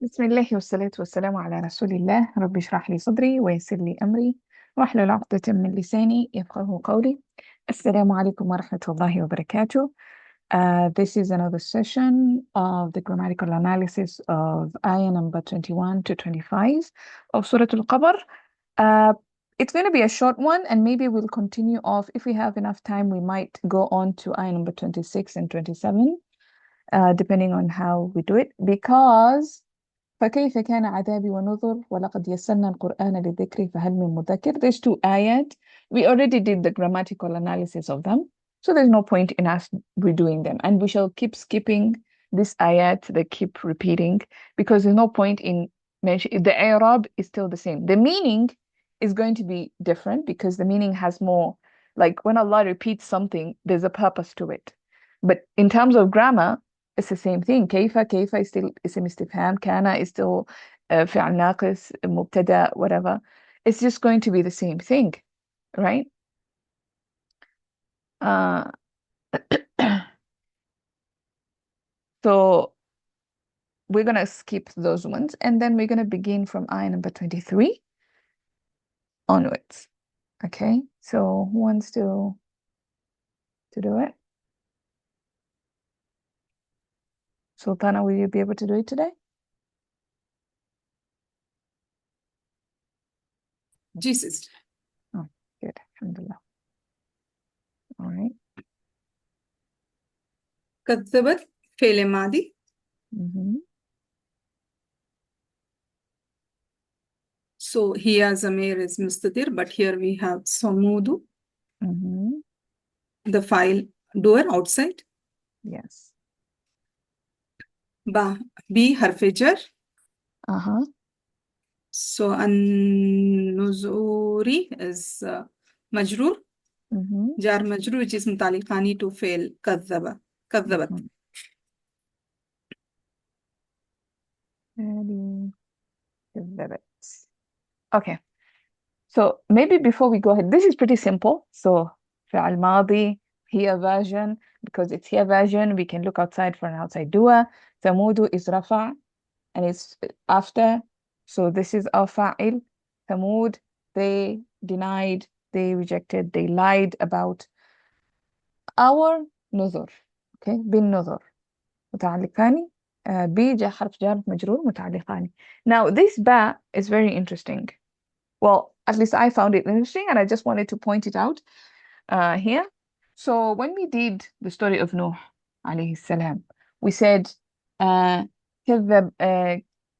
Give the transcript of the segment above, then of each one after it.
بسم الله والصلاة والسلام على رسول الله. رب اشرح لي صدري ويسر لي أمري واحلل عقدة من لساني يفقه قولي. السلام عليكم ورحمة الله وبركاته. This is another session of the grammatical analysis of ayah number 21 to 25 of Surah Al-Qamar. Uh, it's going to be a short one, and maybe we'll continue off. If we have enough time, we might go on to ayah number 26 and 27, depending on how we do it, because فكيف كان عذابي ونذر ولقد يسرنا القرآن للذكر فهل من مدكر. There's two ayat. We already did the grammatical analysis of them, so there's no point in us redoing them. And we shall keep skipping this ayat that keep repeating, because there's no point in mentioning. The i'rab is still the same. The meaning is going to be different because the meaning has more, like when Allah repeats something, there's a purpose to it. But in terms of grammar, it's the same thing. كيف is still اسم استفهام. كان is still فعل ناقص, مبتدأ, whatever. It's just going to be the same thing, right? Uh, so we're going to skip those ones, and then we're going to begin from ayah number 23 onwards. Okay, so who wants to do it? Sultana, will you be able to do it today? Jesus. Oh, good. Alhamdulillah. All right. كذبت فعل ماضي. So here Zamir is mustatir, but here we have Samudu, the file door outside. Yes. B harf jar. Uh-huh. So an-nuzuri is majrur. Jar majrur, which is mutaliqani to fail kadhaba. Kadhabat. Okay. So maybe before we go ahead, this is pretty simple. So فعل ماضي, here version, because it's here version, we can look outside for an outside dua. ثمود is رفع and it's after. So this is our fa'il. ثمود, they denied, they rejected, they lied about our نذر. Okay, بالنذر. متعلقان. B جاء حرف جار مجرور متعلقان. Now this ba is very interesting. Well, at least I found it interesting, and I just wanted to point it out here. So when we did the story of Nuh alayhi salam, we said كذب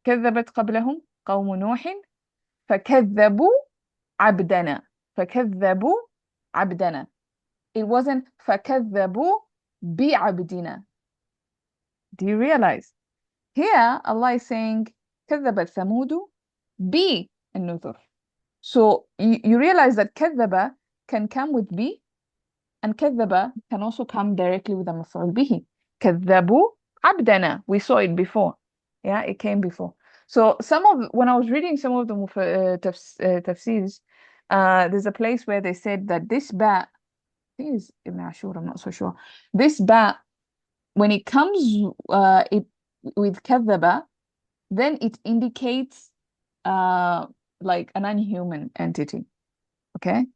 كذبت قبلهم قوم نوح فكذبوا عبدنا فكذبوا عبدنا. It wasn't فكذبوا بعبدنا. Do you realize? Here Allah is saying كذبت ثمود بالنذر. So you realize that كذب can come with be, and كذب can also come directly with a مفعول به. كذبوا عبدنا. We saw it before. Yeah, it came before. So when I was reading some of the tafsirs, there's a place where they said that this ba, I think it's Ibn Ashur, I'm not so sure. This ba, when it comes with كذب, then it indicates like an unhuman entity. Okay,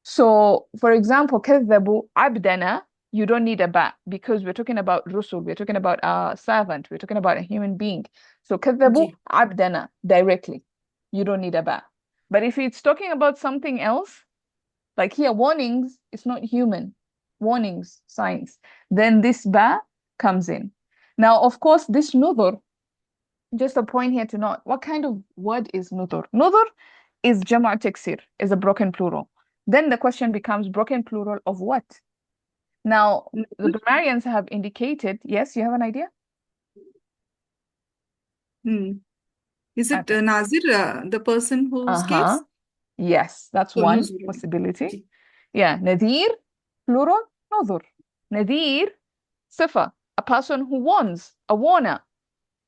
so for example كذبوا عبدنا, you don't need a ba because we're talking about rusul, we're talking about a servant, we're talking about a human being. So كذبوا عبدنا directly, you don't need a ba. But if it's talking about something else, like here warnings, it's not human, warnings, signs, then this ba comes in. Now of course this nudhur, just a point here to note, what kind of word is nudhur? Nudhur is jama' taksir, is a broken plural. Then the question becomes broken plural of what? Now, the grammarians have indicated, yes, you have an idea? Is it Nazir, the person who escapes? Yes, that's one possibility. Yeah, Nadir, plural, nudhur. Nadir, sifa, a person who warns, a warner.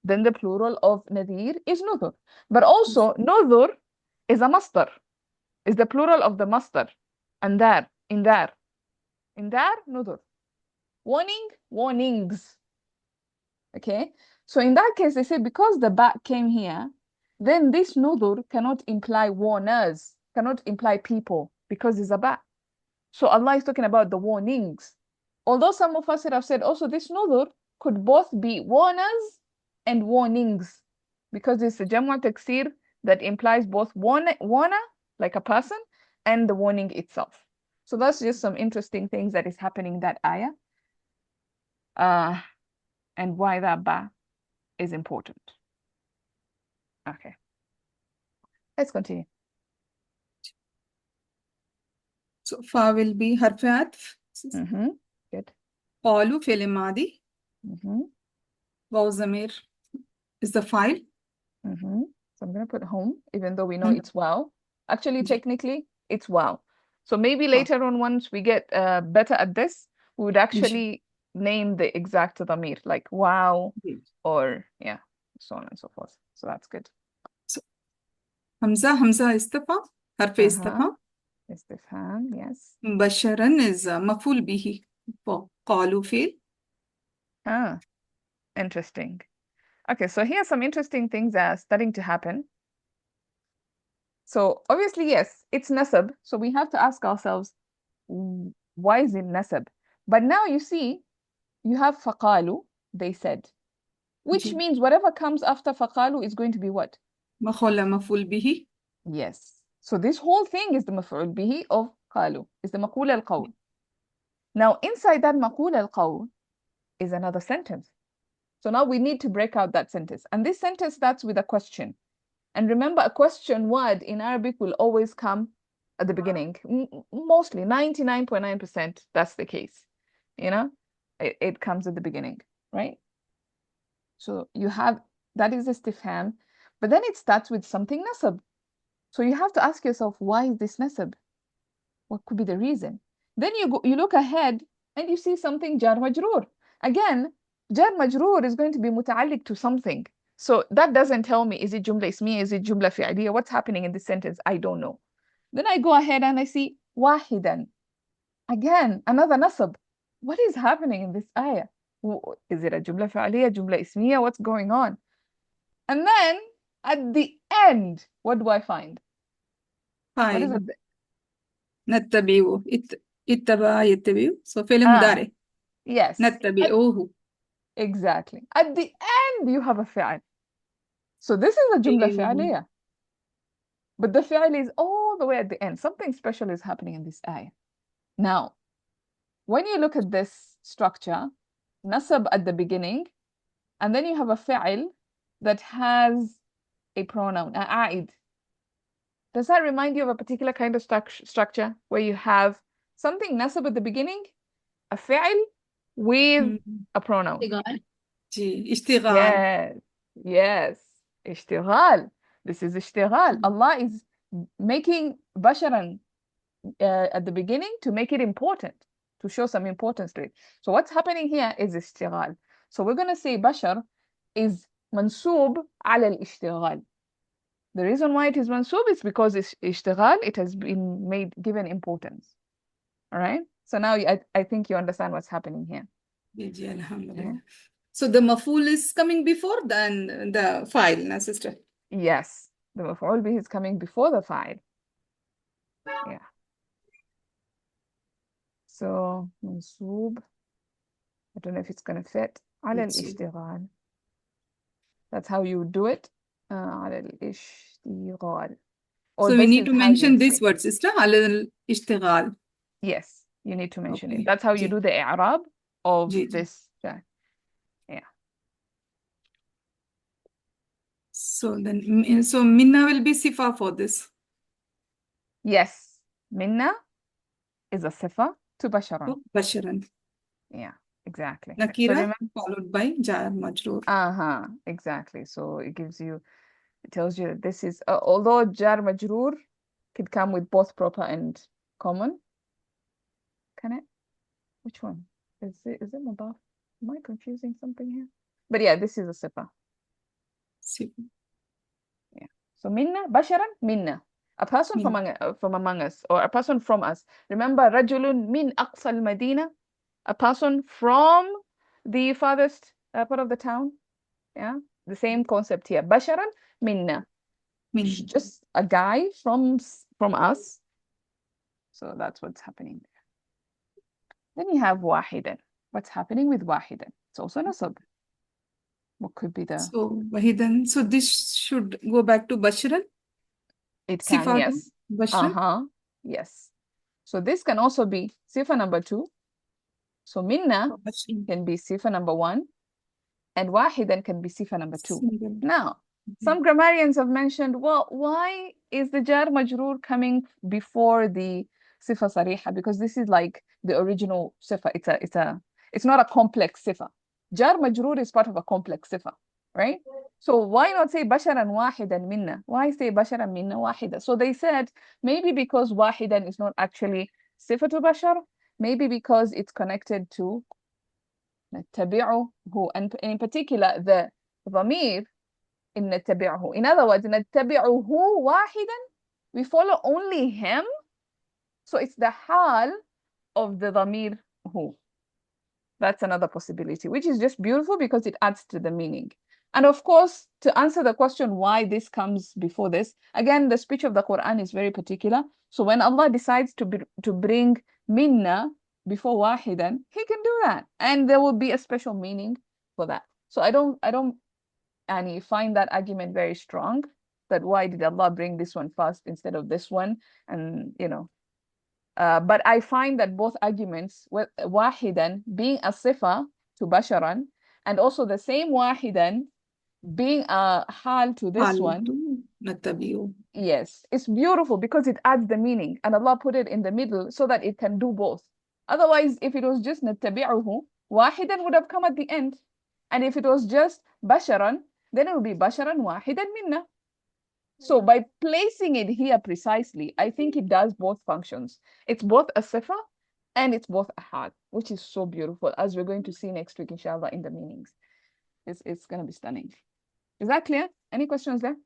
Then the plural of nadir is nudhur. But also, nudhur is a masdar, is the plural of the masdar. And there, in there, nudhur. Warning, warnings. Okay, So in that case, they say because the ba came here, then this nudur cannot imply warners, cannot imply people because it's a ba. So Allah is talking about the warnings. Although some of us have said also this nudur could both be warners and warnings because it's a jamwa taksir that implies both warner, like a person, and the warning itself. So that's just some interesting things that is happening in that ayah. And why that ba is important. Okay, let's continue. So fa will be harf atf. Good. قالوا فعل ماضي. واو ضمير is the file. So I'm going to put home, even though we know it's wow. Actually, technically, it's wow. So maybe later on, once we get better at this, we would actually name the exact dhamir, like wow, or yeah, so on and so forth. So that's good. So, Hamza استفهام حرف استفهام. استفهام, yes. بشرا is مفعول به. قالوا فعل. Interesting. Okay, so here are some interesting things that are starting to happen. So obviously, yes, it's nasab. So we have to ask ourselves, why is it nasab? But now you see, you have faqalu, they said, which means whatever comes after faqalu is going to be what? مفعول به. Yes. So this whole thing is the maf'ul bihi of qalu, is the maqul al-qawl. Now inside that maqul al-qawl is another sentence. So now we need to break out that sentence. And this sentence starts with a question. And remember, a question word in Arabic will always come at the beginning. Mostly, 99.9%, that's the case. You know, it comes at the beginning, right? So you have, that is istifham, but then it starts with something nasab. So you have to ask yourself, why is this nasab? What could be the reason? Then you look ahead and you see something jar majroor. Again, jar majroor is going to be muta'alliq to something. So that doesn't tell me, is it jumla ismiya, is it jumla fi'aliyya? What's happening in this sentence? I don't know. Then I go ahead and I see wahidan. Again, another nasab. What is happening in this ayah? Is it a jumla fi'aliyya, jumla ismiya? What's going on? And then at the end, what do I find? What is it? نتبعه اتبع يتبع. So فعل مضارع. Yes. نتبعه. Exactly. At the end, you have a fi'al. So this is a jumla fi'aliyya. But the fi'al is all the way at the end. Something special is happening in this ayah. Now, when you look at this structure, nasab at the beginning, and then you have a fi'al that has a pronoun, a'id. Does that remind you of a particular kind of structure where you have something nasab at the beginning, a fi'al with a pronoun? اشتغال. Yes. اشتغال. This is اشتغال. Allah is making basharan at the beginning to make it important, to show some importance to it. So what's happening here is اشتغال. So we're going to say bashar is mansub على الاشتغال. The reason why it is mansub is because it's اشتغال, it has been given importance. All right? So now I think you understand what's happening here. Yeah. So the maf'ul is coming before than the file, na sister? Yes, the maf'ul bihi is coming before the fa'il. Yeah. So mansub, I don't know if it's going to fit. على الاشتغال. That's how you do it. على الاشتغال. Or so we need to mention this word, sister. على الاشتغال. Yes, you need to mention it. That's how you do the i'rab of this. Yeah. So then, so minna will be sifa for this. Yes, minna is a sifa to basharan. Basharan. Yeah, exactly. Nakira followed by jar majroor. Exactly. So it tells you that this is, although jar majroor could come with both proper and common. Can it? Which one? Is it mudaf? Am I confusing something here? But yeah, this is a sifa. Yeah. So minna, basharan, minna. A person from among us, or a person from us. Remember, rajulun min aqsa al-Madina, a person from the farthest part of the town. Yeah, the same concept here. بشرا منا. Just a guy from us. So that's what's happening there. Then you have واحدا. What's happening with واحدا? It's also nasab. What could be the... So wahidan. So this should go back to Bashran. It can, Sifatu yes. Bashran. Yes. So this can also be sifa number 2. So minna Bashran. can be sifa number 1, and wahidan can be sifa number 2. Single. Now, some grammarians have mentioned, well, why is the jar majroor coming before the sifa sariha? Because this is like the original sifa. It's not a complex sifa. Jar majroor is part of a complex sifa, right? So why not say basharan wahidan minna? Why say basharan minna wahida? So they said maybe because wahidan is not actually sifa to bashar, maybe because it's connected to نتبعه, and in particular the ضمير in نتبعه. In other words, نتبعه واحدا, we follow only him. So it's the hal of the ضمير who. That's another possibility, which is just beautiful because it adds to the meaning. And of course, to answer the question why this comes before this, again, the speech of the Quran is very particular. So when Allah decides to bring minna before wahidan, He can do that, and there will be a special meaning for that. So I don't find that argument very strong. That why did Allah bring this one first instead of this one? And but I find that both arguments, wahidan being a sifa to basharan, and also the same wahidan being a hal to this one, Natabiu. yes, it's beautiful because it adds the meaning, and Allah put it in the middle so that it can do both. Otherwise, if it was just natabi'uhu, wahidan would have come at the end. And if it was just basharan, then it would be basharan wahidan minna. So by placing it here precisely, I think it does both functions. It's both a sifa and it's both a hal, which is so beautiful, as we're going to see next week, inshallah, in the meanings. It's going to be stunning. Is that clear? Any questions there?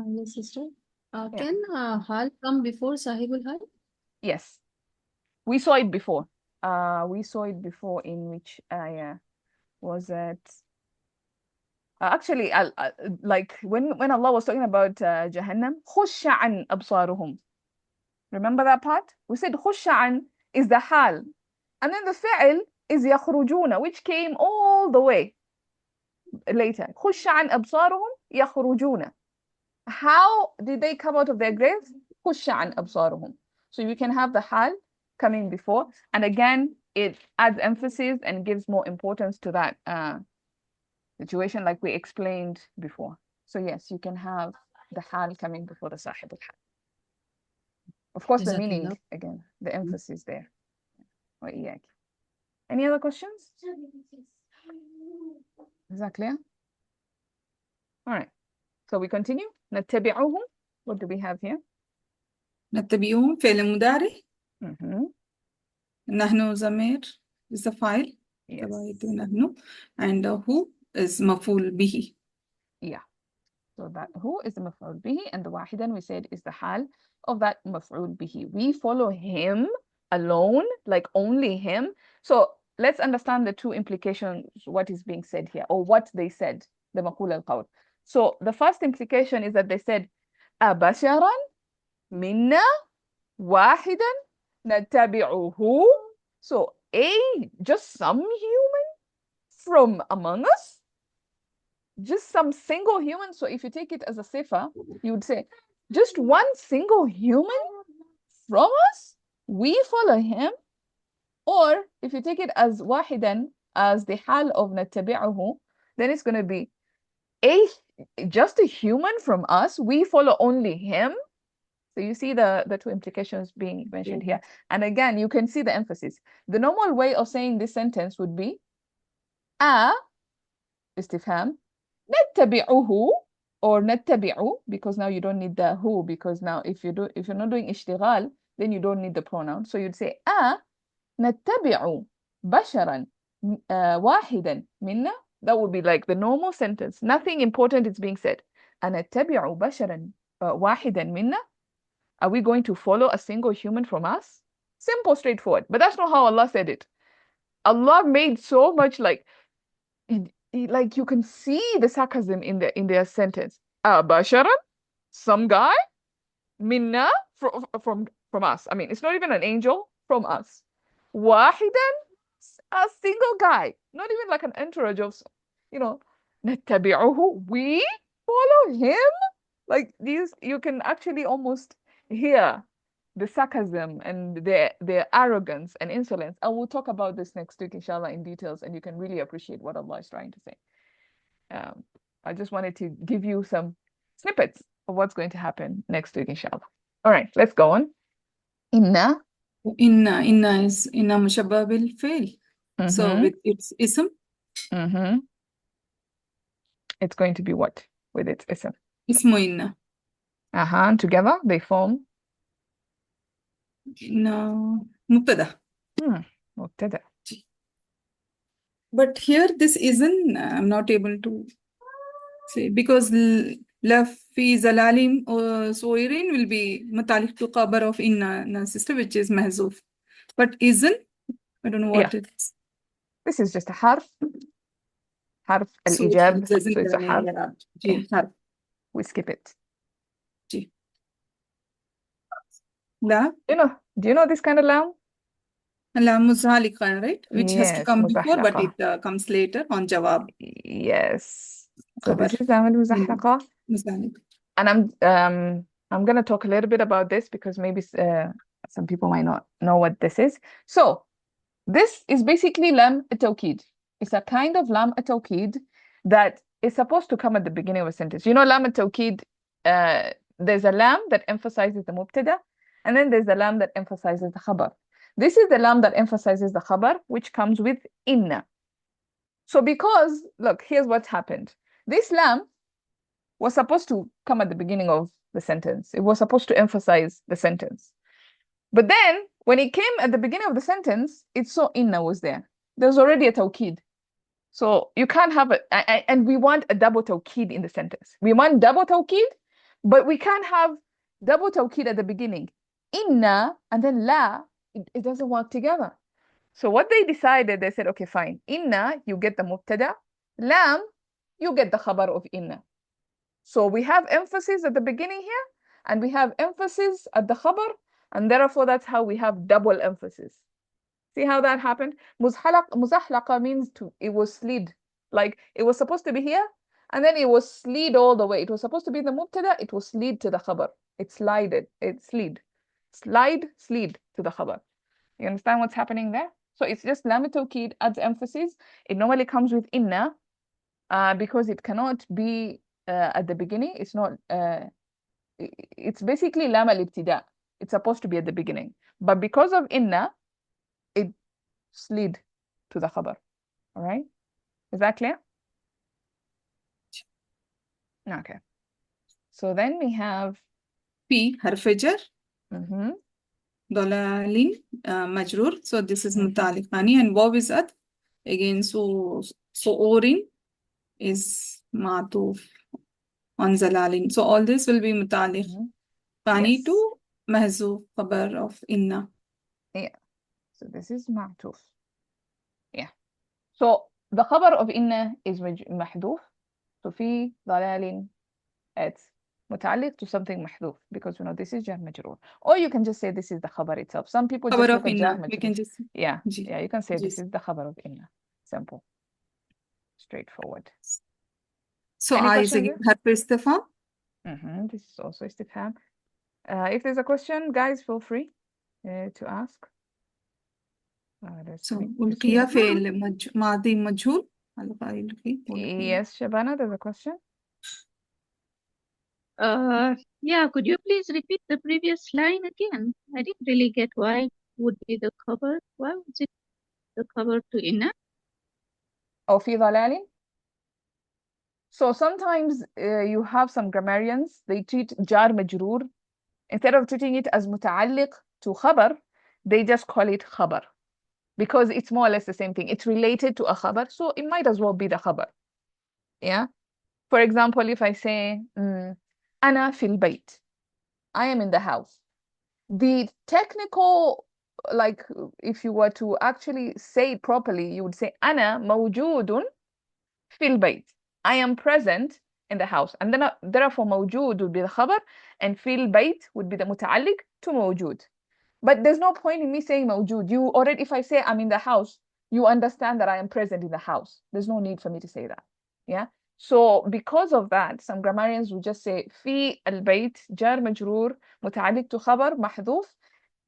Yes, sister. Yeah. Can hal come before sahibul hal? Yes. We saw it before. We saw it before in which ayah was it? Actually, like when Allah was talking about Jahannam, khusha an absaruhum. Remember that part? We said khusha an is the hal, and then the fi'l is yakhrujuna, which came all the way later. Khusha an absaruhum yakhrujuna. How did they come out of their graves? Khusha an absaruhum. So you can have the hal coming before, and again, it adds emphasis and gives more importance to that situation, like we explained before. So yes, you can have the hal coming before the sahib al-hal. Of course, the meaning, again, the emphasis there. Any other questions? Is that clear? All right. So we continue. نتبعهم. What do we have here? نتبعهم فعل مضارع. Mm-hmm. نحن ضمير is the file. Yes. نحن. And who is مفعول به. Yeah. So that who is the maf'ul bihi, and the wahidan we said is the hal of that maf'ul bihi. We follow him alone, like only him. So let's understand the two implications, what is being said here, or what they said, the maqul al-qawl. So the first implication is that they said, abasharan minna wahidan natabi'uhu. So just some human from among us, just some single human. So if you take it as a sifa, you would say, just one single human from us, we follow him. Or if you take it as wahidan, as the hal of natabi'uhu, then it's going to be just a human from us, we follow only him. So you see the two implications being mentioned here. And again, you can see the emphasis. The normal way of saying this sentence would be istifham, نتبعه, or نتبع, because now you don't need the who, because now if you're not doing ishtighal, then you don't need the pronoun. So you'd say نتبع بشرا واحدا منا. That would be like the normal sentence. Nothing important is being said. أنتبع بشرا واحدا منا. Are we going to follow a single human from us? Simple, straightforward. But that's not how Allah said it. Allah made so much, like, like you can see the sarcasm in their sentence. Basharan, some guy, minna, from us. I mean, it's not even an angel, from us. Wahidan, a single guy, not even like an entourage of, you know, نتبعه, we follow him. Like these, you can actually almost hear the sarcasm and their arrogance and insolence. And we'll talk about this next week, inshallah, in details, and you can really appreciate what Allah is trying to say. I just wanted to give you some snippets of what's going to happen next week, inshallah. All right, let's go on. Inna. Inna is inna mushabbah bil fail. So with its ism, it's going to be what with its ism? ismu inna. And together they form Inna mubtada. mubtada. But here this isn't, I'm not able to say, because la fi zalalim or soirin will be matalik to khabar of inna sister, which is mahzuf. But isn't, I don't know what it is. This is just a harf al-ijab, so it's a harf. Harf. We skip it. La. Do you know this kind of lam? Lam muzhalika, right? Which has to Yes, come before, but muzahlaqa. it comes later on jawab. Yes. So Khabar. this is lam al-muzahlaqa. And I'm gonna talk a little bit about this because maybe some people might not know what this is. So this is basically lam at-tawkid. It's a kind of lam at-tawkid that is supposed to come at the beginning of a sentence. You know, lam at-tawkid, there's a lam that emphasizes the mubtada, and then there's the lam that emphasizes the khabar. This is the lam that emphasizes the khabar, which comes with inna. So because, look, here's what happened. This lam was supposed to come at the beginning of the sentence. It was supposed to emphasize the sentence. But then, when it came at the beginning of the sentence, it saw inna was there. There's already a tawkid. So you can't have it. And we want a double tawkid in the sentence. We want double tawkid, but we can't have double tawkid at the beginning. Inna and then la, it doesn't work together. So what they decided, they said, okay, fine. Inna, you get the mubtada. Lam, you get the khabar of inna. So we have emphasis at the beginning here, and we have emphasis at the khabar, and therefore that's how we have double emphasis. See how that happened? Muzahlaqa means it was slid. Like it was supposed to be here, and then it was slid all the way. It was supposed to be the mubtada, it was slid to the khabar. It slid. Slide, slid to the khabar. You understand what's happening there? So it's just lam tawkid adds emphasis. It normally comes with inna, because it cannot be at the beginning. It's not. It's basically lam al-ibtida. It's supposed to be at the beginning, but because of inna, it slid to the khabar. All right, is that clear? Okay. So then we have P harf jar. Dalalin majrur. So this is mutaliqani, and waw is at again. So orin is matuf on zalalin. So all this will be mutaliqani to mahzuf khabar of inna. Yeah. So this is ma'tuf. Yeah. So the khabar of inna is mahduf. So fi dalalin, it's متعلق to something محذوف, because you know this is jar majroor, or you can just say this is the khabar itself. Some people just look at jar majroor. We can just you can say this is the khabar of inna. Simple, straightforward. So I is again harf istifham. This is also istifham. If there's a question, guys, feel free to ask. So ulqiya fi'l madi majhul. Yes, Shabana, there's a question. Yeah, could you please repeat the previous line again? I didn't really get why would be the cover. Why was it the cover to inna? Oh, fi dhalalin. So sometimes you have some grammarians, they treat jar majroor, instead of treating it as muta'alliq to khabar, they just call it khabar, because it's more or less the same thing. It's related to a khabar, so it might as well be the khabar. Yeah. For example, if I say, Ana fil bayt, I am in the house. The technical, like if you were to actually say it properly, you would say Ana mawjudun في البيت. I am present in the house. And then therefore موجود would be the خبر, and في البيت would be the متعلق to موجود. But there's no point in me saying موجود. You already, if I say I'm in the house, you understand that I am present in the house. There's no need for me to say that. Yeah. So because of that, some grammarians would just say في البيت جار مجرور متعلق to خبر محذوف.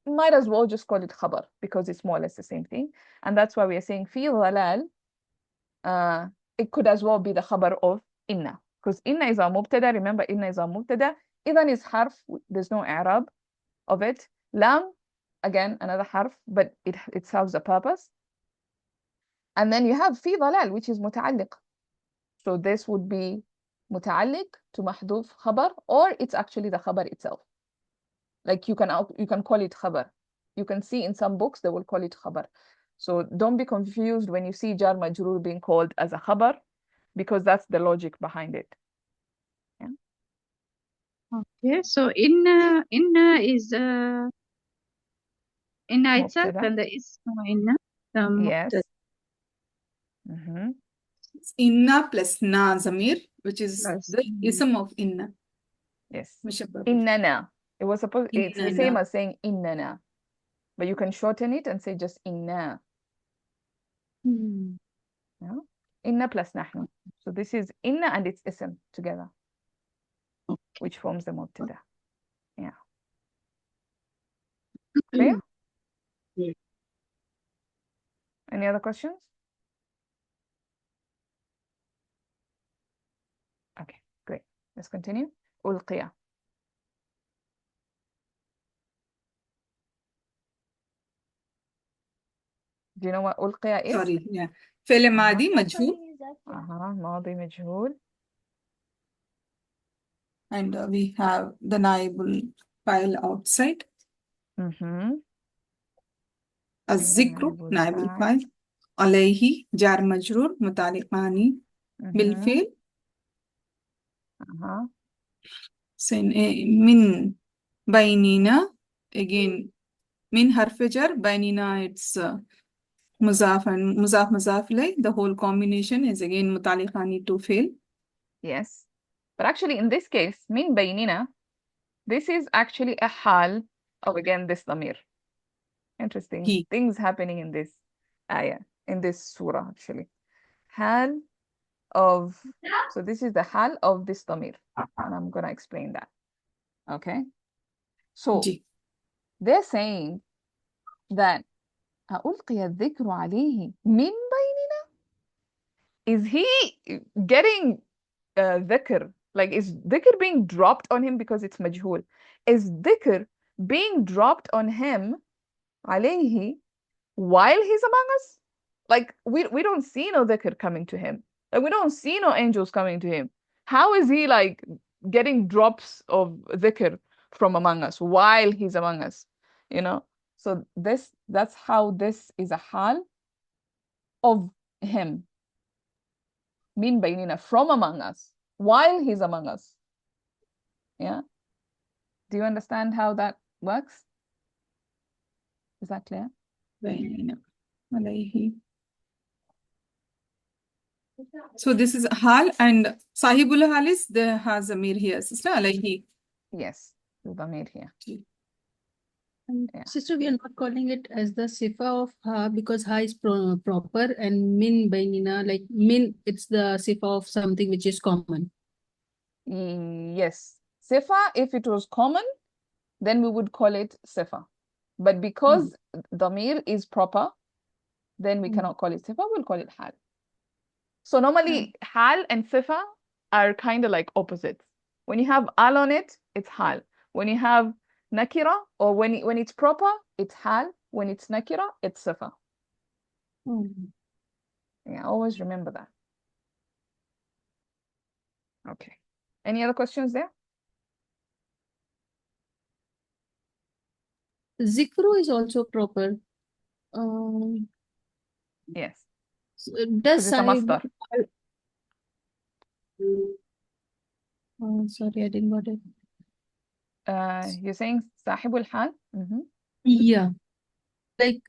Might as well just call it خبر because it's more or less the same thing. And that's why we are saying في ظلال. It could as well be the خبر of إن, because إن is our مبتدا. Remember, إن is our مبتدا. إذن is حرف. There's no إعراب of it. لام, again, another حرف, but it serves a purpose. And then you have في ظلال, which is متعلق. So this would be متعلق to محذوف خبر, or it's actually the خبر itself. Like you can call it خبر. You can see in some books they will call it خبر. So don't be confused when you see jar majrur being called as a خبر, because that's the logic behind it. Yeah. Okay, so inna is inna itself مبتدا. and the ism inna the Yes. mubtada Mm-hmm. Inna plus na zamir, which is plus the ism of inna. Yes. Mushabbah. إننا. It's the same Innana. as saying إننا, but you can shorten it and say just إنا. Hmm. Yeah. إن plus نحن. So this is إن and its ism together, which forms the mubtada. Yeah. Clear? Yeah. Any other questions? Okay, great. Let's continue. ألقي. Do you know what ألقي is? Sorry, yeah. فعل ماضي مجهول, ماضي مجهول. and we have the naibul file outside. الذكر نائب نائب الفاعل. الفاعل. عليه جار مجرور متعلقان بالفعل. من بيننا, again من حرف جر, بيننا it's مضاف and مضاف إليه. The whole combination is again متعلقان to فعل. Yes. But actually in this case, من بيننا, this is actually a حال of, again, this ضمير. Interesting He. things happening in this ayah, in this surah actually. حال of, so this is the حال of this ضمير, and I'm gonna explain that. Okay. So Ji. they're saying that ألقي الذكر عليه من بيننا. Is he getting dhikr? Like, is dhikr being dropped on him because it's majhul? Is dhikr being dropped on him, alayhi, while he's among us? Like, we don't see no dhikr coming to him. Like, we don't see no angels coming to him. How is he, like, getting drops of dhikr from among us while he's among us? You know? So that's how this is a hal of him. Min baynina, from among us, while he's among us. Yeah. Do you understand how that works? Is that clear? بيننا عليه. So this is hal, and sahibul hal is the has zamir here, sister. Alayhi. Yes. The dhamir here. And Yeah. sister, we are not calling it as the sifa of ha because ha is proper, and min bainina, like min, it's the sifa of something which is common. Yes. Sifa, if it was common, then we would call it sifa. But because dhamir is proper, then we cannot call it sifa, we'll call it hal. So normally hal and sifa are kind of like opposites. When you have al on it, it's hal. When you have nakira, or when it's proper, it's hal. When it's nakira, it's sifa. Yeah, always remember that. Okay. Any other questions there? Zikru is also proper. Yes. So Because does it's a sahib? masdar. Sorry, I didn't got it. You're saying sahibul hal? Yeah, like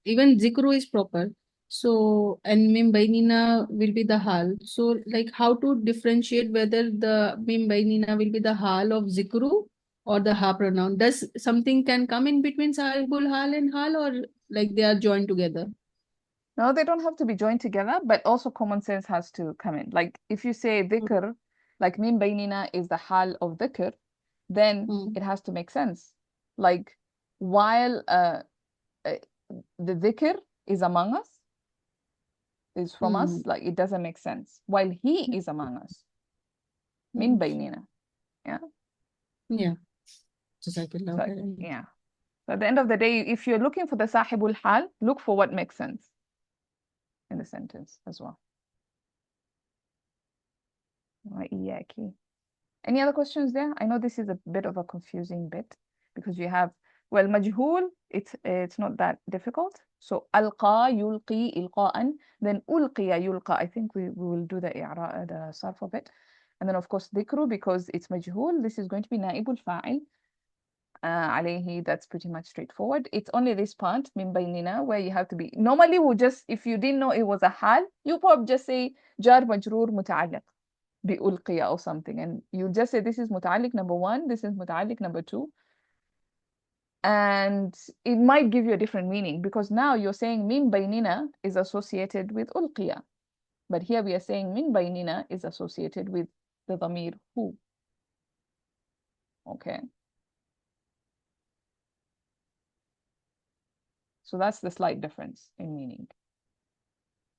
even zikru is proper. So, and mim bainina will be the hal. So, like how to differentiate whether the mim bainina will be the hal of zikru or the ha pronoun? Does something can come in between sahibul hal and hal, or like they are joined together? No, they don't have to be joined together, but also common sense has to come in. Like if you say dhikr, like min baynina is the hal of dhikr, then Mm. it has to make sense. Like while the dhikr is among us, is from us, like it doesn't make sense. While he is among us, min baynina. Yeah. Yeah. Jazakallah So, khairan. yeah. So at the end of the day, if you're looking for the sahibul hal, look for what makes sense in the sentence as well. وإياكِ. Any other questions there? I know this is a bit of a confusing bit because you have, well, majhul, it's not that difficult. So alqa, yulqi, ilqa'an, then ulqiya, yulqa. I think we will do the sarf of it. And then of course dhikru, because it's majhul, this is going to be naibul fa'il. Alayhi, that's pretty much straightforward. It's only this part, min baynina, where you have to be, normally we'll just, if you didn't know it was a hal, you probably just say jar majroor muta'alliq. بألقي or something, and you just say this is متعلق number 1, this is متعلق number 2, and it might give you a different meaning because now you're saying min baynina is associated with ulqiya, but here we are saying min baynina is associated with the dhamir who. Okay, so that's the slight difference in meaning.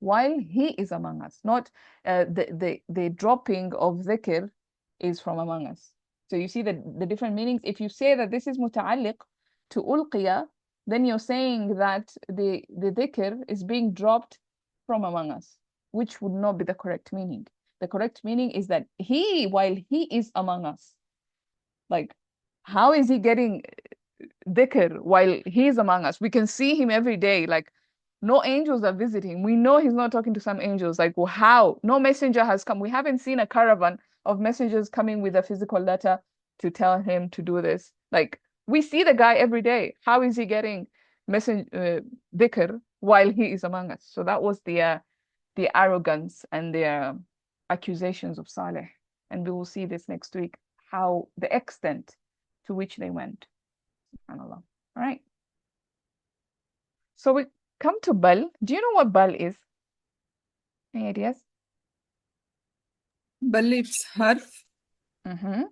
While he is among us, not the dropping of dhikr is from among us. So you see the different meanings. If you say that this is muta'alliq to ulqiya, then you're saying that the dhikr is being dropped from among us, which would not be the correct meaning. The correct meaning is that he, while he is among us, like how is he getting dhikr while he's among us? We can see him every day. Like no angels are visiting. We know he's not talking to some angels. Like, well, how? No messenger has come. We haven't seen a caravan of messengers coming with a physical letter to tell him to do this. Like we see the guy every day. How is he getting dhikr while he is among us? So that was the arrogance and the accusations of Saleh. And we will see this next week, how the extent to which they went. SubhanAllah. All right. So we come to bal. Do you know what bal is? Any ideas? Bal, it's harf. Mm-hmm.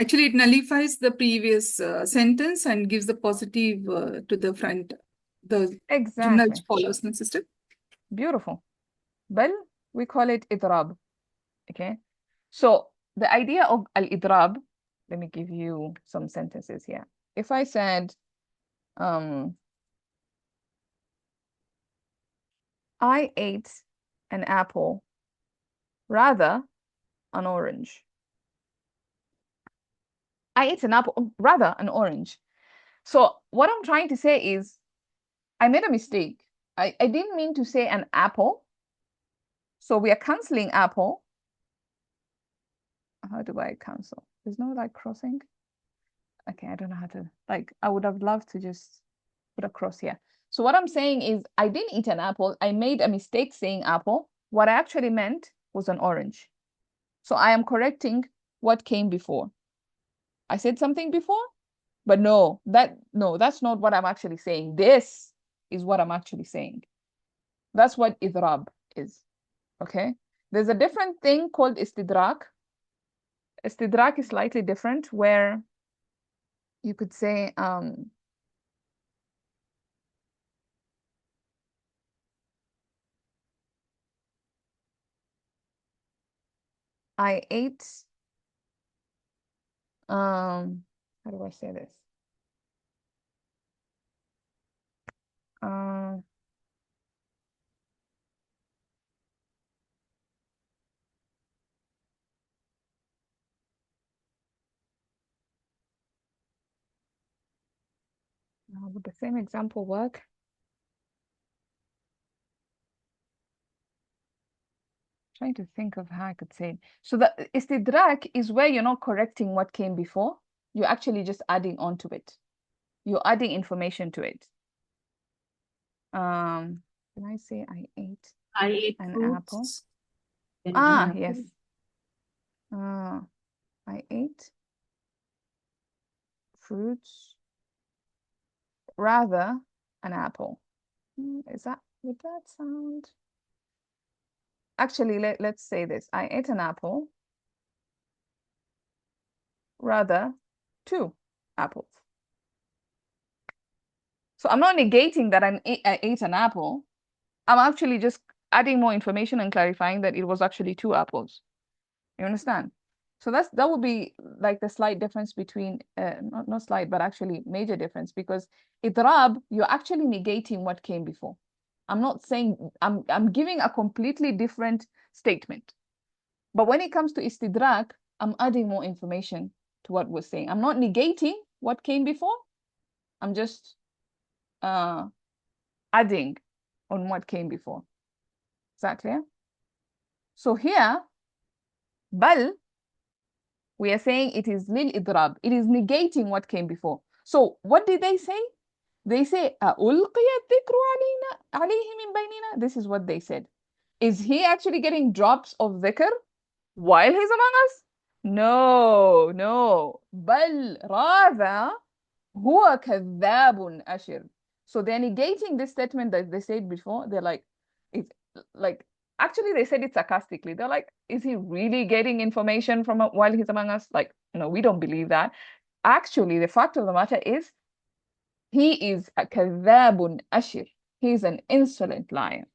Actually, it nullifies the previous sentence and gives the positive to the front. The jumla which Exactly. follows, my sister. Beautiful. Bal, we call it idrab. Okay. So the idea of al-idrab, let me give you some sentences here. If I said, I ate an apple, rather an orange. I ate an apple, rather an orange. So what I'm trying to say is, I made a mistake. I didn't mean to say an apple. So we are canceling apple. How do I cancel? There's no like crossing. Okay, I don't know how to, like, I would have loved to just put a cross here. So what I'm saying is I didn't eat an apple. I made a mistake saying apple. What I actually meant was an orange. So I am correcting what came before. I said something before, but no, that's not what I'm actually saying. This is what I'm actually saying. That's what idrab is. Okay. There's a different thing called istidrak. Istidrak is slightly different, where you could say, I ate, how do I say this? Would the same example work? Trying to think of how I could say it. So the istidrak is where you're not correcting what came before. You're actually just adding on to it. You're adding information to it. Can I say I ate I ate an fruits. apple? Then Ah, apple. yes. I ate fruits rather an apple. Would that sound? Actually, let's say this. I ate an apple rather 2 apples. So I'm not negating that I ate an apple. I'm actually just adding more information and clarifying that it was actually 2 apples. You understand? So that would be like the slight difference between not slight, but actually major difference, because idrab, you're actually negating what came before. I'm not saying I'm giving a completely different statement. But when it comes to istidrak, I'm adding more information to what we're saying. I'm not negating what came before. I'm just adding on what came before. Is that clear? So here, bal, we are saying it is lil idrab. It is negating what came before. So what did they say? They say, أُلْقِيَ الذِّكْرُ عَلَيْهِ مِنْ بَيْنِنَا. This is what they said. Is he actually getting drops of dhikr while he's among us? No, no. بل rather هو كذاب أشر. So they're negating this statement that they said before. They're like, it's like, actually they said it sarcastically. They're like, is he really getting information from while he's among us? Like, no, we don't believe that. Actually, the fact of the matter is, he is a kadhabun ashir. He is an insolent liar,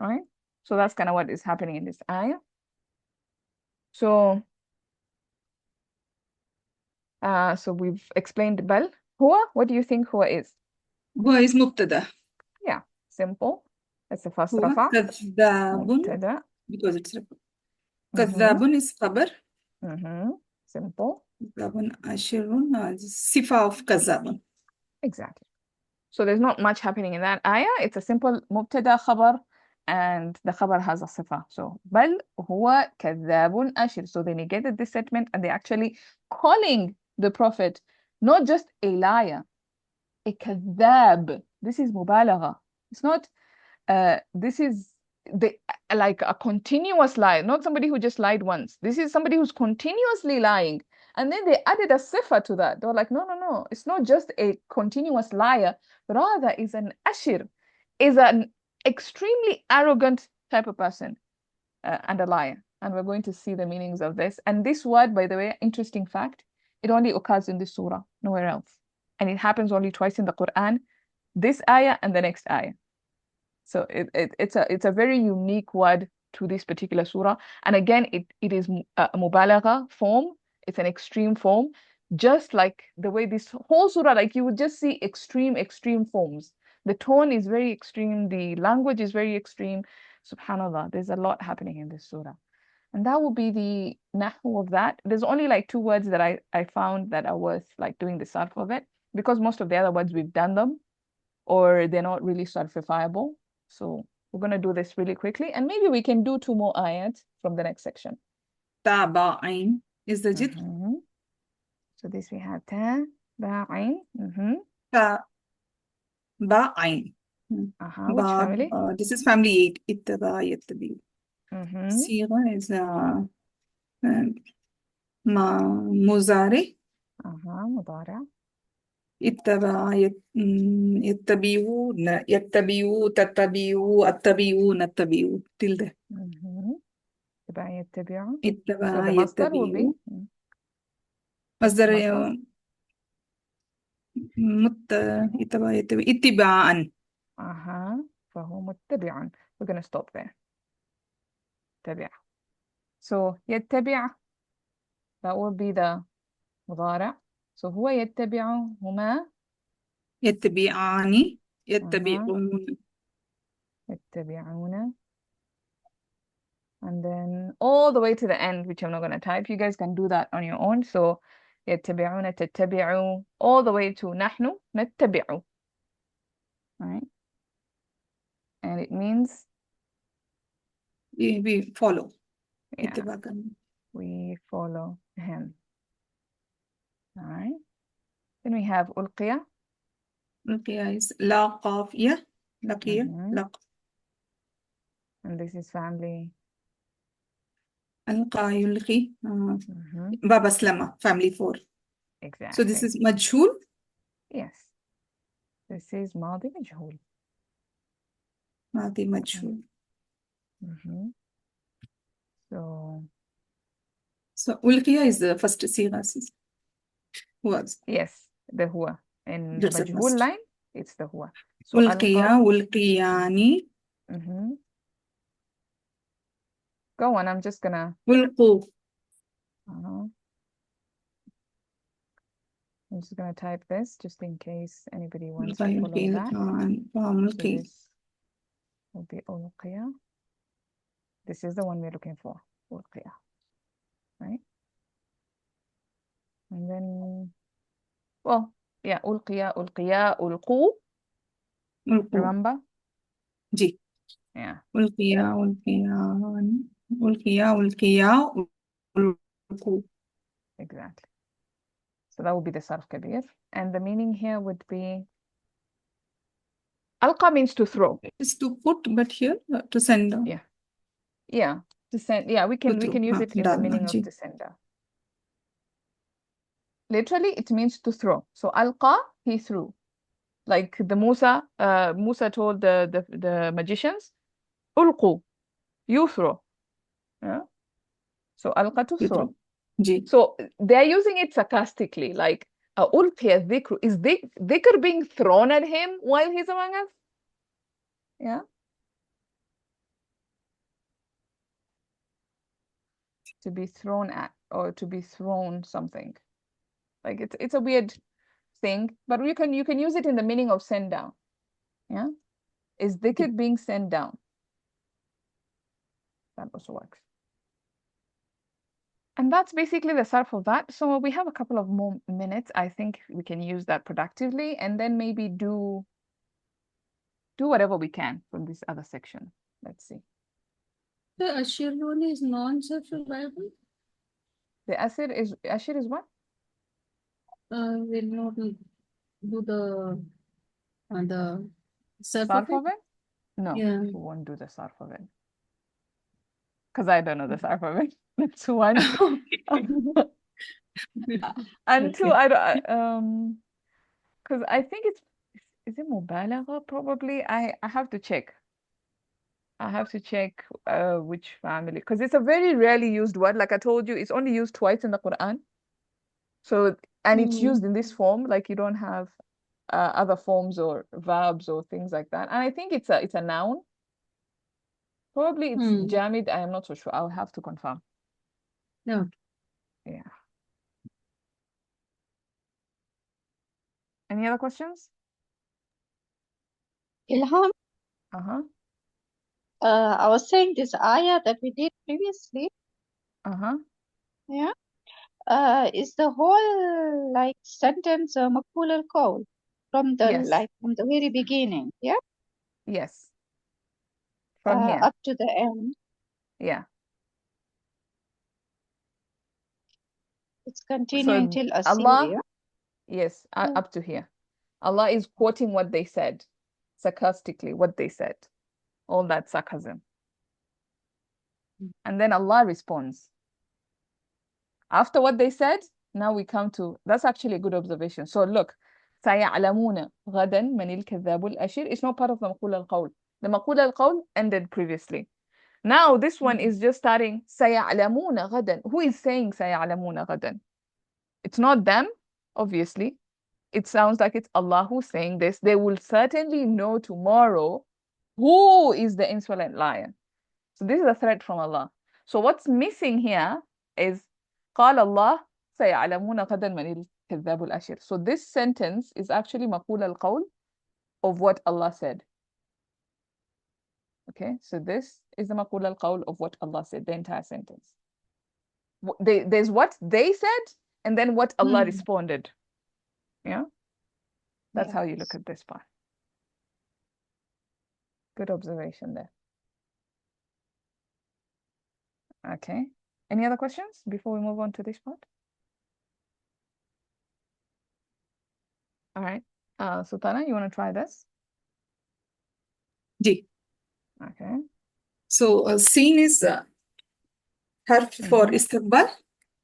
right? So that's kind of what is happening in this ayah. So, so we've explained bal. Huwa, what do you think huwa is? هو is مبتدأ. Yeah, simple. That's the first هو rafa. كذاب مبتدا. because it's rafa. Mhm. كذاب is خبر. Simple. كذاب أشر صفة of كذاب. Exactly. So there's not much happening in that ayah. It's a simple mubtada khabar, and the khabar has a sifa. So bal huwa kadhabun ashir. So they negated this statement, and they're actually calling the prophet not just a liar, a kadhab. This is mubalagha. It's not this is like a continuous lie, not somebody who just lied once. This is somebody who's continuously lying. And then they added a sifa to that. They were like, no, no, no. It's not just a continuous liar, rather is an ashir, is an extremely arrogant type of person and a liar. And we're going to see the meanings of this. And this word, by the way, interesting fact, it only occurs in this surah, nowhere else. And it happens only twice in the Quran, this ayah and the next ayah. So it's a very unique word to this particular surah. And again, it is a mubalagha form. It's an extreme form, just like the way this whole surah, like you would just see extreme forms. The tone is very extreme. The language is very extreme. Subhanallah, there's a lot happening in this surah. And that will be the nahw of that. There's only like 2 words that I found that are worth like doing the sarf of it, because most of the other words we've done them, or they're not really sarfifiable. So we're going to do this really quickly, and maybe we can do 2 more ayats from the next section. تابعين is the jid. So this we have ta, ba, ain. تابعين. Which family? This is family 8. اتبع يتبع. صيغة is مضارع. مضارع. اتبع يتبعون يتبعوا تتبعوا اتبعوا نتبعوا till there. اتبع يتبع. So اتبع the master will be يتبعوا مصدر اتبع يتبع اتباعا. فهو متبع. We're going to stop there. تبع. So يتبع, that will be the مضارع. So هو يتبع هما يتبعان يتبعون. يتبعون. And then all the way to the end, which I'm not going to type. You guys can do that on your own. So يتبعون تتبعوا all the way to نحن نتبع. Right? And it means we follow. yeah, we follow him. All right. Then we have ألقية. ألقية is لا قافية. لقية. لق. And this is family. ألقى يلقي Mhm. بابا سلمى family 4. Exactly. So this is مجهول. Yes. This is ماضي مجهول. ماضي مجهول. Mhm. So So ألقي is the first صيغة was yes, the هو. In that's the مجهول first. line, it's the هو. So ألقي ألقى. والقياني. Mhm. Go on, I'm just gonna. ألقوا. I'm just gonna type this just in case anybody wants to ألقى follow يلقي that. القان So ملقي. this will be ألقية. This is the one we're looking for. ألقية. Right? And then, well, yeah, ألقية, ألقيا, ألقوا. ألقوا. Remember? جي. Yeah. ألقيا والقيان. ألقيا والقيا ألقوا. Exactly. So that would be the Sarf Kabir. And the meaning here would be Alqa means to throw. It's to put, but here to send down. Yeah. Yeah. To send. Yeah, we can use it in the meaning of to send down. Literally, it means to throw. So Alqa, he threw. Like the Musa told the magicians, Ulqu, you throw. Yeah. So Alqa to throw. So they're using it sarcastically, like Ulqiya dhikru. Is dhikr being thrown at him while he's among us? Yeah. To be thrown at or to be thrown something. Like it's a weird thing, but you can use it in the meaning of send down. Yeah. Is dhikr being sent down? That also works. And that's basically the sarf of that. So we have a couple of more minutes. I think we can use that productively and then maybe do whatever we can from this other section. Let's see. The Ashir one is non-self-reliable? The Ashir is what? Will not do the surf Sarf of of it? No, Yeah. we won't do the sarf of it. Because I don't know the sarf of it. That's one. And two, I don't because I think is it mubalagha? Probably. I have to check. I have to check which family, because it's a very rarely used word. Like I told you, it's only used twice in the Quran. So, and it's used in this form, like you don't have other forms or verbs or things like that. And I think it's a noun. Probably it's jamid. I am not so sure. I'll have to confirm. No. Yeah. Any other questions? Ilham, Uh-huh. I was saying this ayah that we did previously, Uh-huh. yeah, is the whole like sentence maqul al-qawl from the Yes. from the very beginning, yeah, Yes. From here. up to the end. Yeah. It's continuing So till Asir, Allah, yeah? yes, up to here. Allah is quoting what they said, sarcastically, what they said. All that sarcasm. And then Allah responds. After what they said, now we come to, that's actually a good observation. So look, سيعلمون غدا من الكذاب الأشر is not part of the مقول القول. The مقول القول ended previously. Now this one is just starting سيعلمون غدا. Who is saying سيعلمون غدا? It's not them, obviously. It sounds like it's Allah who's saying this. They will certainly know tomorrow who is the insolent liar. So this is a threat from Allah. So what's missing here is قال الله سيعلمون غدا من الكذاب الأشر. So this sentence is actually مقول القول of what Allah said. Okay, so this is the مقول القول of what Allah said, the entire sentence. There's what they said and then what Allah responded. Yeah, that's how you look at this part. Good observation there. Okay. Any other questions before we move on to this part? All right. Sultana, you want to try this? Ji. Okay. So seen is حرف for استقبال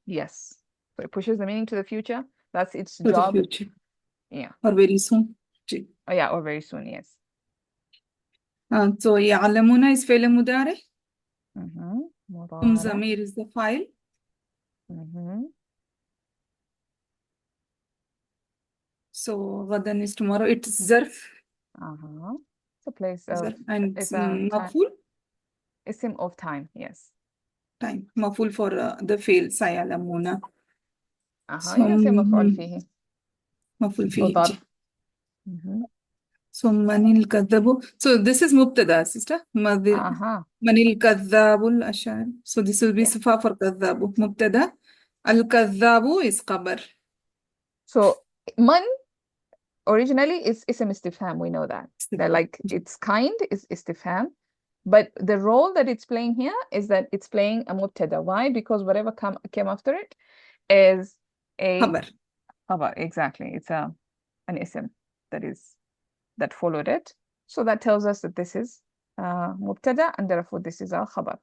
Yes. So it pushes the meaning to the future. That's its to the job. future Yeah. or very soon. جي. Oh, yeah, or very soon, yes. So يعلمون is فعل مضارع. مضارع. ضمير is the file. So غدا is tomorrow. It's ظرف. It's a place of, ظرف and it's a time, مفعول. isim of time, yes. Time. مفعول for the فعل سيعلمون. So يصير مفعول فيه. مفعول فيه. وضرب. جي. So من الكذاب. So this is مبتدا sister. من الكذاب الأشعر. So this will be صفة for كذاب. مبتدا. الكذاب is خبر. So من originally is اسم استفهام, we know that. That like its kind is istifham, but the role that it's playing here is that it's playing a mubtada. Why? Because whatever came after it is a خبر. Exactly. It's an ism that followed it. So that tells us that this is mubtada, and therefore this is a khabar,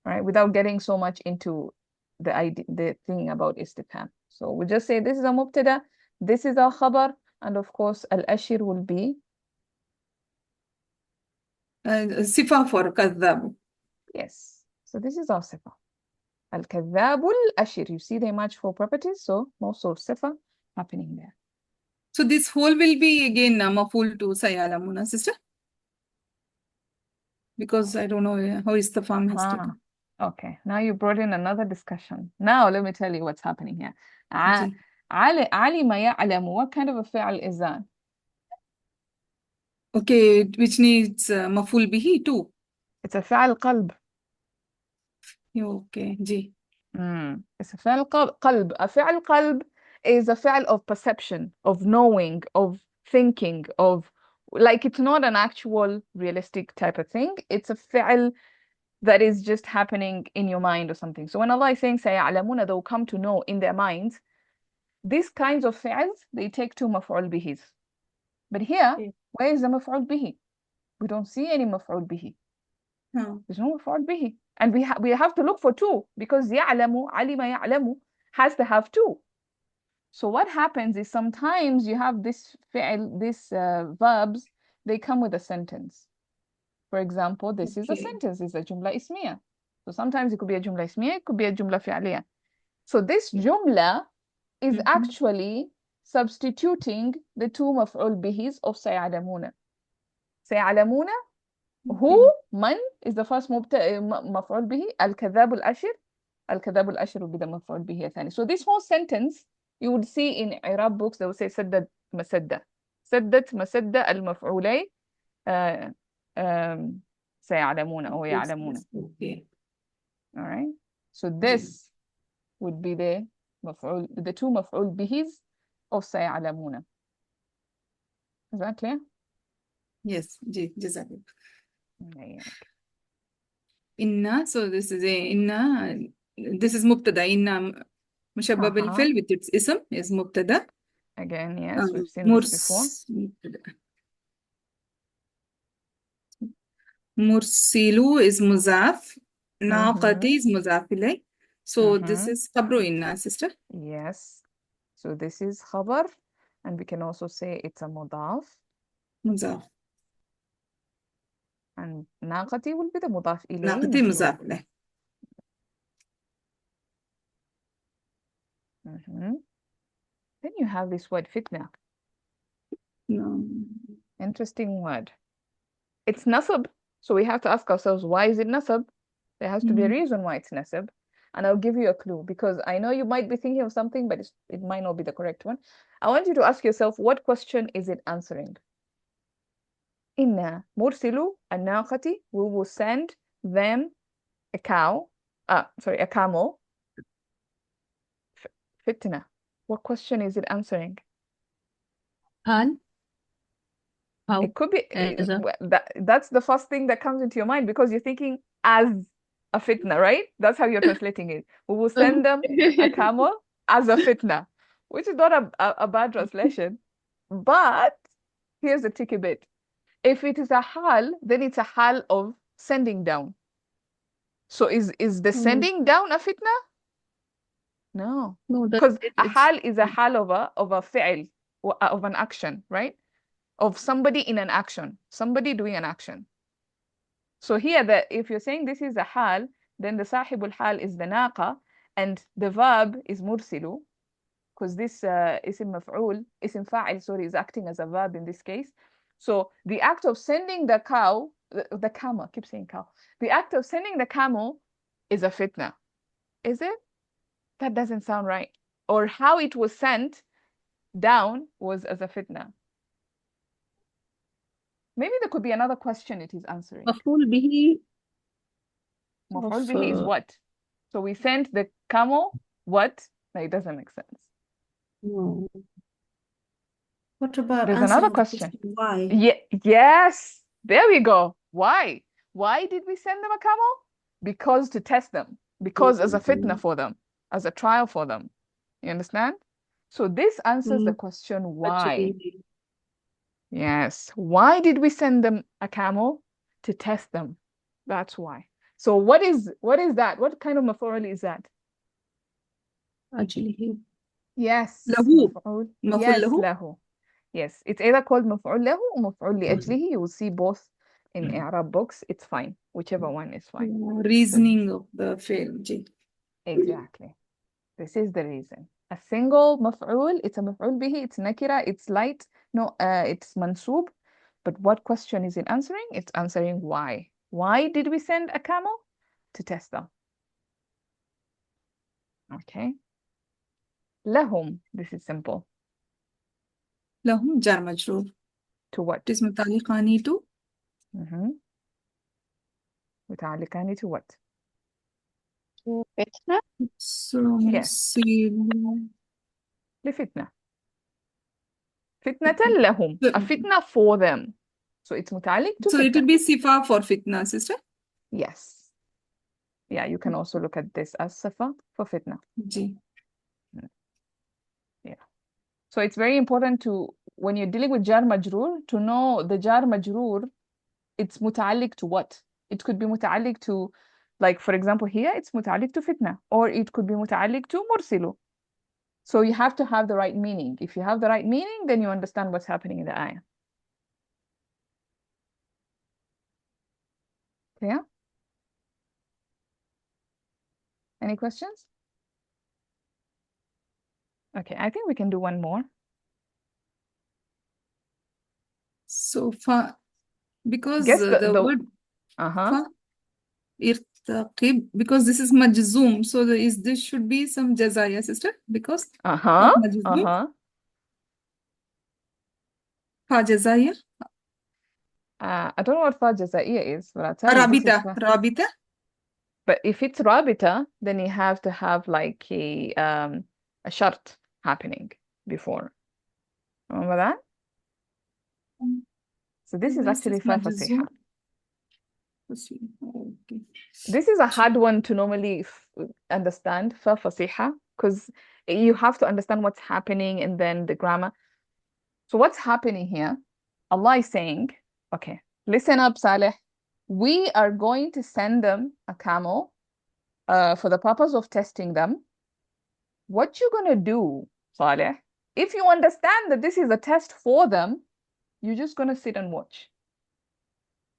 right? Without getting so much into the thing about istifham. So we just say this is a mubtada, this is a khabar, and of course al-ashir will be صفة for كذاب. yes. So this is our sifa. Al-kadhabu al-ashir. You see they match for properties, so also sifa happening there. So this whole will be again maful to sayalamuna, sister? Because I don't know how is the farm has to come. Okay, now you brought in another discussion. Now let me tell you what's happening here. علم يعلم, what kind of a fi'al is that? Okay, which needs maful bihi too. It's a fi'al qalb. Okay, ji. It's a fi'al qalb. A fi'al qalb is a fi'al of perception, of knowing, of thinking, of like it's not an actual realistic type of thing. It's a fi'al that is just happening in your mind or something. So when Allah is saying سَيَعْلَمُونَ, they will come to know in their minds, these kinds of fi'als, they take two maf'ul bihis. But here, where is the maf'ul bihi? We don't see any maf'ul bihi. There's no maf'ul bihi. And we have to look for two, because يَعْلَمُ, عَلِمَ يَعْلَمُ has to have two. So what happens is sometimes you have this fi'al, these verbs, they come with a sentence. For example, this is a sentence, it's a jumla ismiya. So sometimes it could be a jumla ismiya, it could be a jumla fi'aliya. So this jumla is actually substituting the two maf'ul bihis of سيعلمون. سيعلمون, who, man is the first maf'ul bihi, al-kadhab al-ashir. Al-kadhab al-ashir will be the maf'ul bihi الثاني. So this whole sentence, you would see in Arab books, they would say سدد مسدة. سدت مسدة المفعولين سيعلمون أو يعلمون. Okay. All right. So this would be the two maf'ul bihis of سيعلمون. Is that clear? Yes, ji, jazakallah. Yeah. Inna, so this is a inna, this is mubtada. Inna mushabbab al-fil with its ism is mubtada. Again, yes, we've seen this before. Mursilu is muzaf. Naqati is muzaf ilay. So this is khabru inna, sister. Yes. So this is khabar, and we can also say it's a mudaf. Muzaf. And naqati will be the mudaf ilayh. Naqati muzaf ilay. Then you have this word fitna. No. Interesting word. It's nasab. So we have to ask ourselves, why is it nasab? There has to be a reason why it's nasab. And I'll give you a clue, because I know you might be thinking of something, but it might not be the correct one. I want you to ask yourself, what question is it answering? Inna mursilu an-naqati, we will send them a camel. Fitna. What question is it answering? Hal? How? It could be that's the first thing that comes into your mind, because you're thinking as a fitna, right? That's how you're translating it. We will send them a camel as a fitna, which is not a bad translation. But here's the tricky bit. If it is a hal, then it's a hal of sending down. So is the sending down a fitna? No. No, Because a it's hal is a hal of a fi'l, of an action, right? Of somebody in an action, somebody doing an action. So here, if you're saying this is a hal, then the sahibul hal is the naqa, and the verb is mursilu, because this ism maf'ul, ism fa'il, sorry, is acting as a verb in this case. So the act of sending the cow, the camel, I keep saying cow, the act of sending the camel is a fitna. Is it? That doesn't sound right. Or how it was sent down was as a fitna. Maybe there could be another question it is answering. مفعول به Maf'ul of bihi is what? So we sent the camel what? No, it doesn't make sense. no. What about There's another answering the question. why? Yes, there we go. Why? Why did we send them a camel? Because to test them. Because as a fitna for them, as a trial for them. You understand? So this answers the question why. Actually, Yes. Why did we send them a camel? To test them. That's why. So what is that? What kind of maf'ul is that? actually, Yes. له مفعول. مفعول Yes, له. له. Yes. It's either called مفعول له or مفعول لأجله. You will see both in Arab books. It's fine. Whichever one is fine. Reasoning of the fail. Ji. Exactly. This is the reason. A single مفعول, it's a مفعول به, it's nakira, it's light. No, it's mansub. But what question is it answering? It's answering why. Why did we send a camel? To test them. Okay. لهم. This is simple. لهم جار مجرور. To what? اسم متعلقان to متعلقان to what? فتنة. so Yes. نصيب. لفتنة. فتنة لهم. A fitna for them. So it's متعلق to So it fitna. will be sifa for fitna, sister. Yes. Yeah, you can also look at this as safa for fitna. Ji. Yeah. So it's very important to, when you're dealing with jar majroor, to know the jar majroor, it's متعلق to what? It could be متعلق to, like for example here, it's متعلق to fitna, or it could be متعلق to mursilu. So you have to have the right meaning. If you have the right meaning, then you understand what's happening in the ayah. Clear? Any questions? Okay, I think we can do one more. So fa, because Guess the word fa irtaqib, because this is majzoom, so this should be some jazaya, sister, because of majzoom. Fa jazaya. I don't know what fa jazaiya is, but I'll tell you this is Rabita, fa. rabita. But if it's rabita, then you have to have like a shart happening before. Remember that? So this is actually fa fasiha. Okay. This is a hard one to normally understand, fa fasiha, because you have to understand what's happening and then the grammar. So what's happening here? Allah is saying, okay, listen up, Saleh. We are going to send them a camel for the purpose of testing them. What you're going to do, Saleh, if you understand that this is a test for them, you're just going to sit and watch.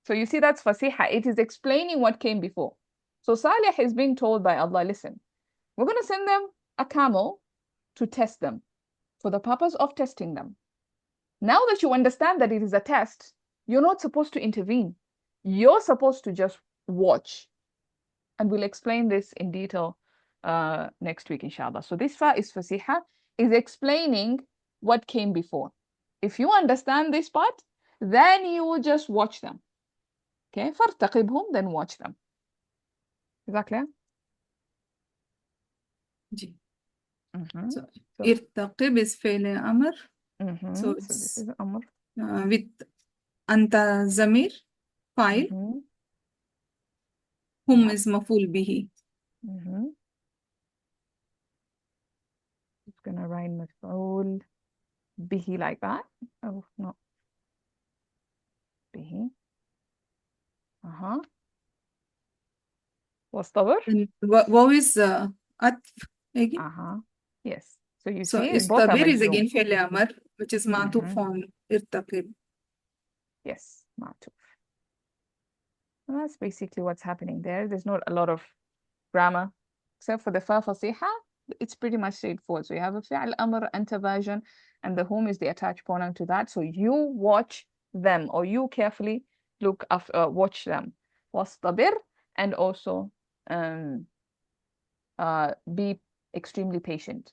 So you see, that's fasiha. It is explaining what came before. So Saleh is being told by Allah, listen, we're going to send them a camel to test them for the purpose of testing them. Now that you understand that it is a test, you're not supposed to intervene. You're supposed to just watch. And we'll explain this in detail next week, inshallah. So this fa is fasiha, is explaining what came before. If you understand this part, then you will just watch them. Okay, فارتقبهم, then watch them. Is that clear? Ji. Mm-hmm. So irtaqib is fail amr. Mm-hmm. So So this it's is amr. with anta zamir file. Mm-hmm. Hum Yeah. is maful bihi. Mm-hmm. It's gonna write maf'ul bihi like that. Oh no. Bihi. Uh-huh. واصطبر. And واو is عطف again. Yes. So you So see both are اصطبر is مجزوم. again فعل أمر which is معطوف on ارتقب. Yes, معطوف. And that's basically what's happening there. There's not a lot of grammar except for the fa fasiha. It's pretty much straightforward. So you have a fi'al amr, anta version, and the whom is the attached pronoun to that. So you watch them, or you carefully look after, watch them. واصطبر, and also be extremely patient.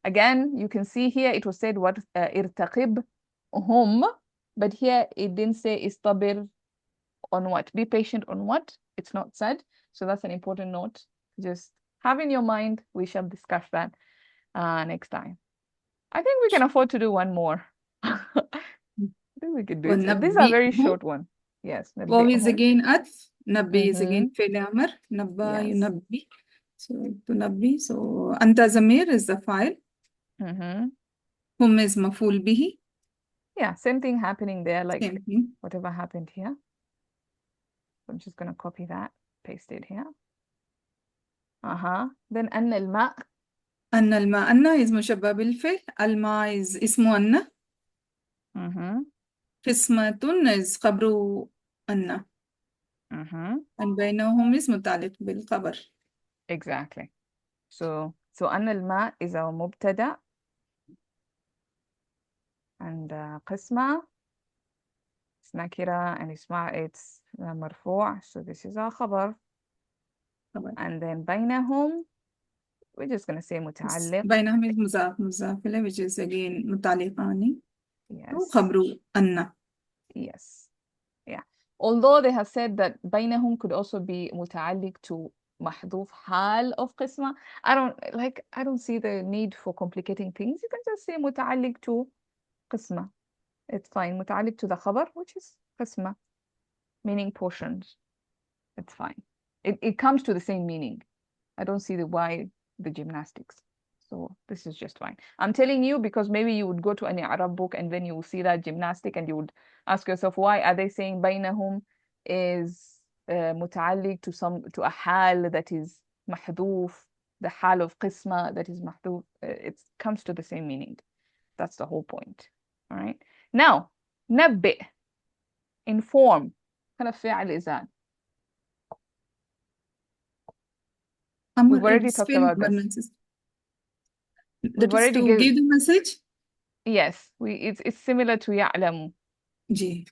Again, you can see here it was said what irtaqib hum, but here it didn't say istabir on what. Be patient on what? It's not said. So that's an important note. Just have in your mind. We shall discuss that next time. I think we can afford to do one more. I think we could do it. These are very short one. Yes. واو is نبئهم. again عطف. نبي is again فعل أمر. نبى Yes. ينبي. So تنبي. So أنت ضمير is the file. هم is مفعول به. Yeah, same thing happening there, like Same thing. whatever happened here. I'm just going to copy that, paste it here. Then أن الماء. أن الماء أن is مشبه بالفعل. الماء is اسم أن. قسمة is خبر أن. and بينهم is متعلق بالخبر. Exactly. So أن الماء is our مبتدأ, and قسمة it's nakira, and it's مرفوع. So this is our خبر. And then بينهم, we're just going to say متعلق. بينهم is مضاف إليه, which is again متعلقان. Yes. خبر أن. Yes. Yeah. Although they have said that بينهم could also be متعلق to محذوف حال of قسمة. I don't see the need for complicating things. You can just say متعلق to قسمة. It's fine. متعلق to the خبر, which is قسمة, meaning portions. It's fine. It comes to the same meaning. I don't see why the gymnastics. So this is just fine. I'm telling you because maybe you would go to any Arab book and then you will see that gymnastic and you would ask yourself, why are they saying بينهم is متعلق to a حال that is محذوف, the حال of قسمة that is محذوف. It comes to the same meaning. That's the whole point. All right. Now, نبئ, inform. What kind of فعل is that? We've already talked about this. That is to give the message? Yes, it's similar to يعلم. جي.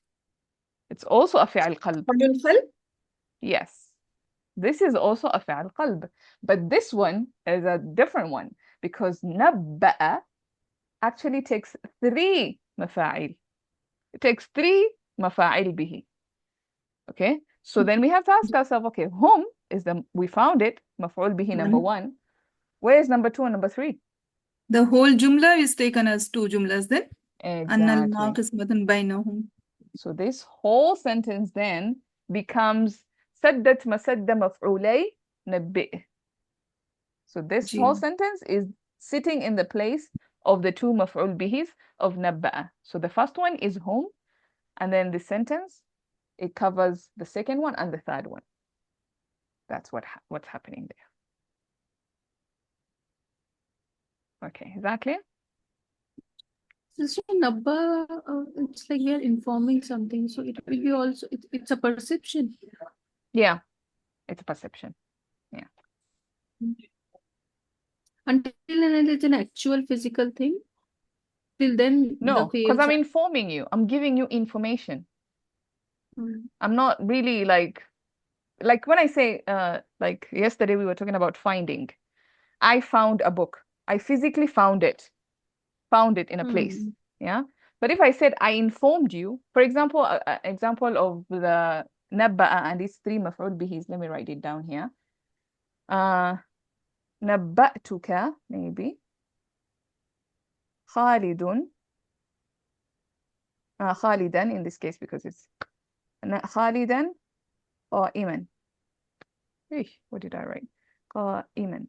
It's also a فعل قلب. فعل القلب? Yes. This is also a فعل قلب. But this one is a different one because نبأ actually takes 3 مفاعيل. It takes 3 مفاعيل به. Okay? So then we have to ask ourselves, okay, whom is we found it, مفعول به number 1. Where is number 2 and number 3? The whole jumla is taken as 2 jumlas then. Exactly. So this whole sentence then becomes سدت مسد مفعولي نبئ. So this whole sentence is sitting in the place of the 2 مفعول بهs of نبأ. So the first one is whom, and then the sentence, it covers the second one and the third one. That's what's happening there. Okay, is that clear? Sister Nabba, it's like we are informing something, so it will be also, it's a perception. Yeah, it's a perception. Yeah. Until and it's an actual physical thing, till then no, because I'm informing you. I'm giving you information. I'm not really like when I say, like yesterday we were talking about finding. I found a book. I physically found it in a place. Yeah. But if I said I informed you, for example, an example of the نبأ and its 3 مفعول بهs, let me write it down here. نبأتك, maybe. خالد. خالدا in this case because it's خالدا قائما. What did I write? قائما.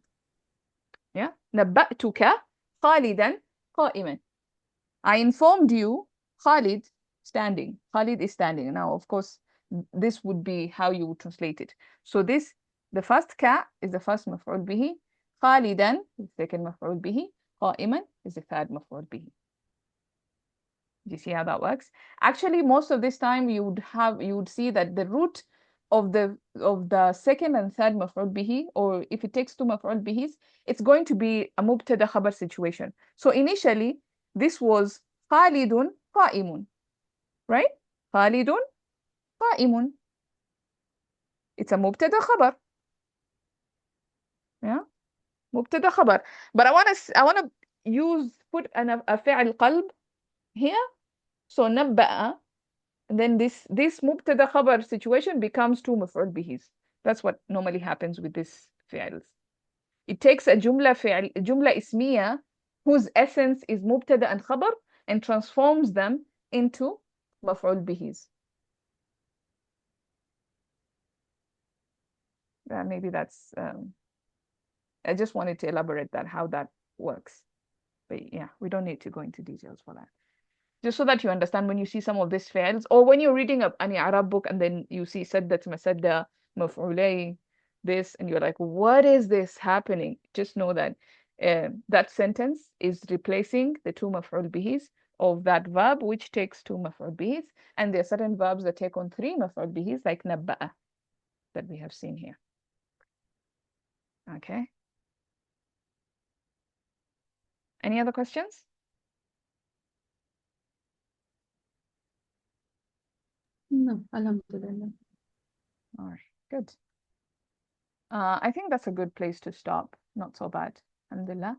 Yeah. نبأتك خالدا قائما. I informed you Khalid standing. Khalid is standing. Now, of course, this would be how you would translate it. So this The first ka is the first مفعول به. خالدا is the second مفعول به. قائما is the third مفعول به. Do you see how that works? Actually, most of this time you would see that the root of the second and third مفعول به, or if it takes two مفعول بهs, it's going to be a مبتدا خبر situation. So initially this was خالد قائم, right? خالد قائم. It's a مبتدا خبر. Yeah, مبتدا خبر. But I want to put a فعل قلب here. So نبأ, and then this مبتدا خبر situation becomes two مفعول بهs. That's what normally happens with these fi'ls. It takes a جملة اسمية whose essence is مبتدا and خبر and transforms them into مفعول بهs. Maybe that's I just wanted to elaborate that, how that works. But yeah, we don't need to go into details for that. Just so that you understand when you see some of these fi'ls, or when you're reading an Arab book and then you see saddat, masadda, maf'ulay, this, and you're like, what is this happening? Just know that that sentence is replacing the two maf'ul bihis of that verb, which takes two maf'ul bihis, and there are certain verbs that take on three maf'ul bihis, like nabba'a, that we have seen here. Okay. Any other questions? No, alhamdulillah. All right, good. I think that's a good place to stop. Not so bad, alhamdulillah.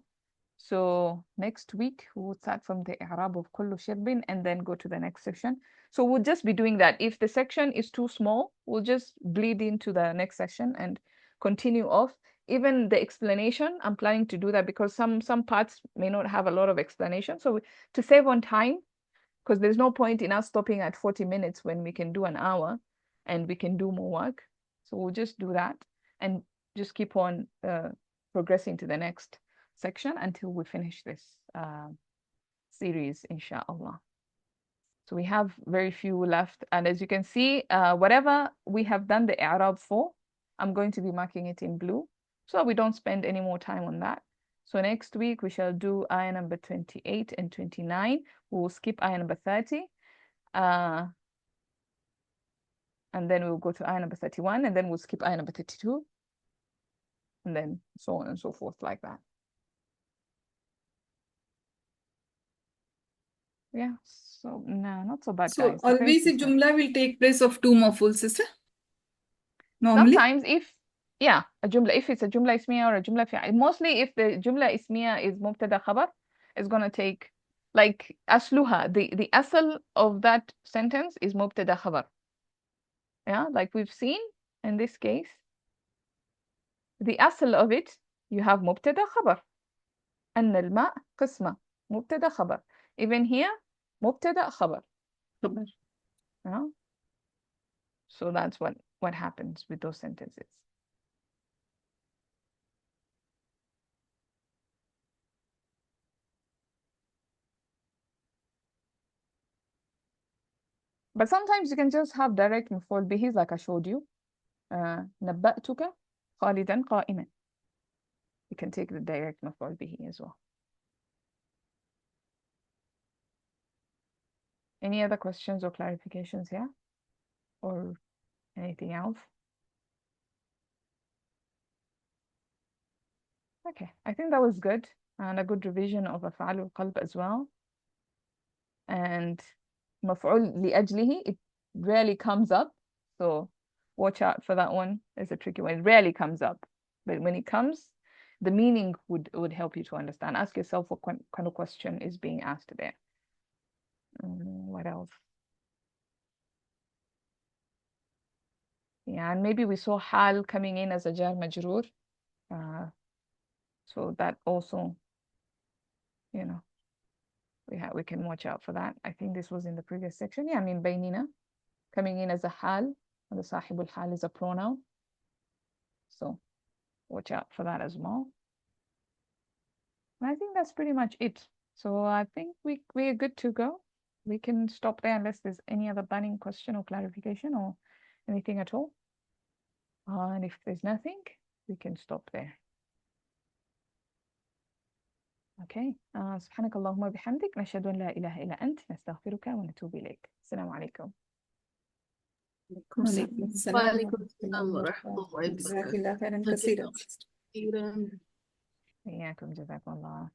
So next week we'll start from the i'rab of kullu shirbin and then go to the next section. So we'll just be doing that. If the section is too small, we'll just bleed into the next section and continue off. Even the explanation, I'm planning to do that because some parts may not have a lot of explanation. So to save on time, because there's no point in us stopping at 40 minutes when we can do an hour and we can do more work. So we'll just do that and just keep on progressing to the next section until we finish this series, inshallah. So we have very few left. And as you can see, whatever we have done the i'rab for, I'm going to be marking it in blue so we don't spend any more time on that. So next week we shall do ayah number 28 and 29. We'll skip ayah number 30. And then we'll go to ayah number 31, and then we'll skip ayah number 32. And then so on and so forth like that. Yeah, so no, not so bad, So guys. always a jumla will take place of two maf'ul, sister? Normally? Sometimes if it's a jumla ismiya or a jumla fi'al, mostly if the jumla ismiya is mubtada khabar, it's gonna take like asluha, the asl of that sentence is mubtada khabar. Yeah, like we've seen in this case, the asl of it, you have mubtada khabar. أن الماء قسمة مبتدا خبر. Even here مبتدا خبر. Yeah? So that's what happens with those sentences. But sometimes you can just have direct مفعول به, like I showed you. نبأتك خالدا قائما. You can take the direct مفعول به as well. Any other questions or clarifications here? Or anything else? Okay, I think that was good. And a good revision of أفعال القلب as well. And مفعول لأجله, it rarely comes up. So watch out for that one. It's a tricky one. It rarely comes up. But when it comes, the meaning would help you to understand. Ask yourself what kind of question is being asked there. What else? Yeah, and maybe we saw hal coming in as a jar majroor. So that also, you know, we can watch out for that. I think this was in the previous section. Yeah, I mean baynina coming in as a hal, and the sahibul hal is a pronoun. So watch out for that as well. And I think that's pretty much it. So I think we're good to go. We can stop there unless there's any other burning question or clarification or anything at all. And if there's nothing, we can stop there. Okay. سبحانك اللهم وبحمدك نشهد أن لا إله إلا أنت نستغفرك ونتوب إليك. السلام عليكم. عليكم السلام وعليكم ورحمة الله السلام ورحمة الله وبركاته. جزاك وبركاته. الله خيرا جزاك كثيرا. الله خيرا. إياكم جزاكم الله.